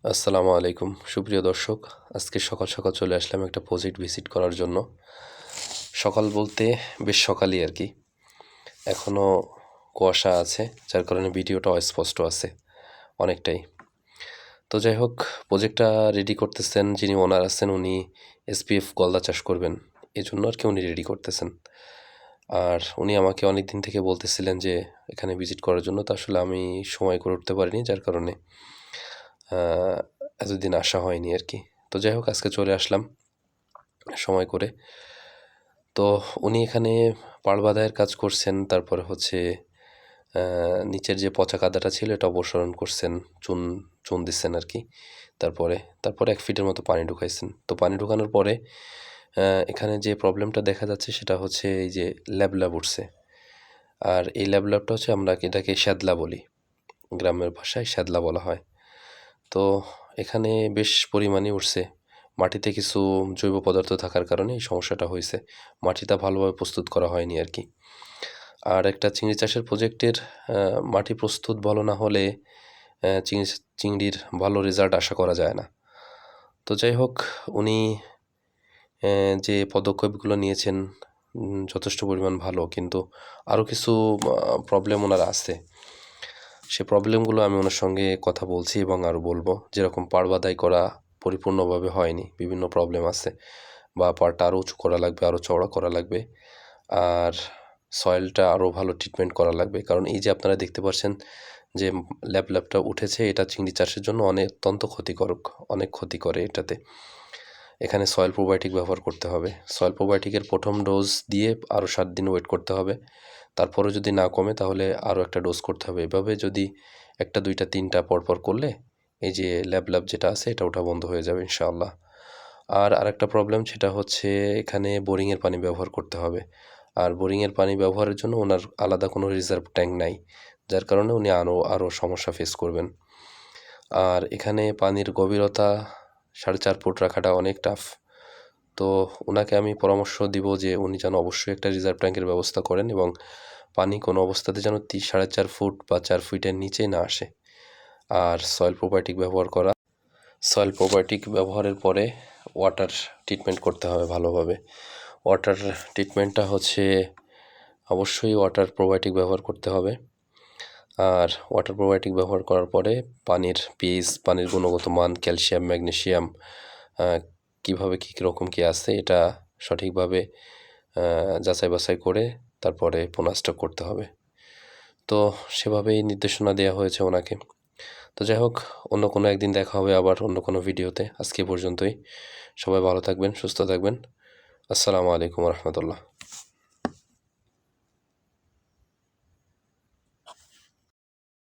আসসালামু আলাইকুম সুপ্রিয় দর্শক। আজকে সকাল সকাল চলে আসলাম একটা প্রজেক্ট ভিজিট করার জন্য। সকাল বলতে বেশ সকালই আর কি, এখনও কুয়াশা আছে, যার কারণে ভিডিওটা অস্পষ্ট আছে অনেকটাই। তো যাই হোক, প্রজেক্টটা রেডি করতেছেন যিনি ওনার আছেন, উনি এসপিএফ গলদা চাষ করবেন, এই জন্য আর কি উনি রেডি করতেছেন। আর উনি আমাকে অনেক দিন থেকে বলতেছিলেন যে এখানে ভিজিট করার জন্য, তো আসলে আমি সময় করে উঠতে পারিনি, যার কারণে এতদিন আসা হয়নি আর কি। তো যাই হোক, আজকে চলে আসলাম সময় করে। তো উনি এখানে পাড় বাঁধাইয়ের কাজ করছেন, তারপরে হচ্ছে নিচের যে পচা কাদাটা ছিল এটা অপসারণ করছেন, চুন চুন দিচ্ছেন আর কি। তারপরে 1 ফিটের মতো পানি ঢুকাইছেন। তো পানি ঢুকানোর পরে এখানে যে প্রবলেমটা দেখা যাচ্ছে সেটা হচ্ছে এই যে ল্যাবল্যাব উঠছে। আর এই ল্যাবল্যাবটা হচ্ছে, আমরা এটাকে শ্যাদলা বলি, গ্রামের ভাষায় শ্যাদলা বলা হয়। তো এখানে বেশ পরিমাণে উঠছে। মাটিতে কিছু জৈব পদার্থ থাকার কারণে এই সমস্যাটা হয়েছে, মাটিটা ভালোভাবে প্রস্তুত করা হয়নি আর কি। আর একটা চিংড়ি চাষের প্রজেক্টের মাটি প্রস্তুত ভালো না হলে চিংড়ির ভালো রেজাল্ট আশা করা যায় না। তো যাই হোক, উনি যে পদক্ষেপগুলো নিয়েছেন যথেষ্ট পরিমাণ ভালো, কিন্তু আরও কিছু প্রবলেম ওনার আছে। সে প্রবলেমগুলো আমি ওনার সঙ্গে কথা বলছি এবং আরও বলবো। যেরকম পাড় বাঁধাই করা পরিপূর্ণভাবে হয়নি, বিভিন্ন প্রবলেম আছে, বা পাড়টা আরও উঁচু করা লাগবে, আরও চওড়া করা লাগবে, আর সয়েলটা আরও ভালো ট্রিটমেন্ট করা লাগবে। কারণ এই যে আপনারা দেখতে পাচ্ছেন যে ল্যাবটা উঠেছে, এটা চিংড়ি চাষের জন্য অত্যন্ত ক্ষতিকারক, অনেক ক্ষতি করে এটাতে। এখানে সয়েল প্রোবায়োটিক ব্যবহার করতে হবে। সয়েল প্রোবায়োটিকের প্রথম ডোজ দিয়ে আরও 7 দিন ওয়েট করতে হবে। তারপরেও যদি না কমে তাহলে আরও একটা ডোজ করতে হবে। এভাবে যদি 1টা 2টা 3টা পরপর করলে এই যে ল্যাব যেটা আছে এটা ওঠা বন্ধ হয়ে যাবে ইনশাআল্লাহ। আর আরেকটা প্রবলেম, সেটা হচ্ছে এখানে বোরিংয়ের পানি ব্যবহার করতে হবে। আর বোরিংয়ের পানি ব্যবহারের জন্য ওনার আলাদা কোনো রিজার্ভ ট্যাঙ্ক নাই, যার কারণে উনি আরও সমস্যা ফেস করবেন। আর এখানে পানির গভীরতা 4.5 ফুট রাখাটা অনেক টাফ। তো ওনাকে আমি পরামর্শ দিব যে উনি যেন অবশ্যই একটা রিজার্ভ ট্যাঙ্কের ব্যবস্থা করেন, এবং পানি কোনো অবস্থাতে যেন 4.5 ফুট বা 4 ফিটের নিচে না আসে। আর সয়েল প্রোবায়োটিক ব্যবহারের পরে ওয়াটার ট্রিটমেন্ট করতে হবে ভালোভাবে। ওয়াটার ট্রিটমেন্টটা হচ্ছে অবশ্যই ওয়াটার প্রোবায়োটিক ব্যবহার করতে হবে। আর ওয়াটার প্রোবায়োটিক ব্যবহার করার পরে পানির পিএইচ, পানির গুণগত মান, ক্যালসিয়াম, ম্যাগনেসিয়াম কীভাবে কী রকম কী আছে এটা সঠিকভাবে যাচাই বাছাই করে তারপরে পুনঃস্টক করতে হবে। তো সেভাবেই নির্দেশনা দেওয়া হয়েছে ওনাকে। তো যাই হোক, অন্য কোনো একদিন দেখা হবে আবার অন্য কোনো ভিডিওতে। আজকে পর্যন্তই। সবাই ভালো থাকবেন, সুস্থ থাকবেন। আসসালামু আলাইকুম রহমতুল্লাহ।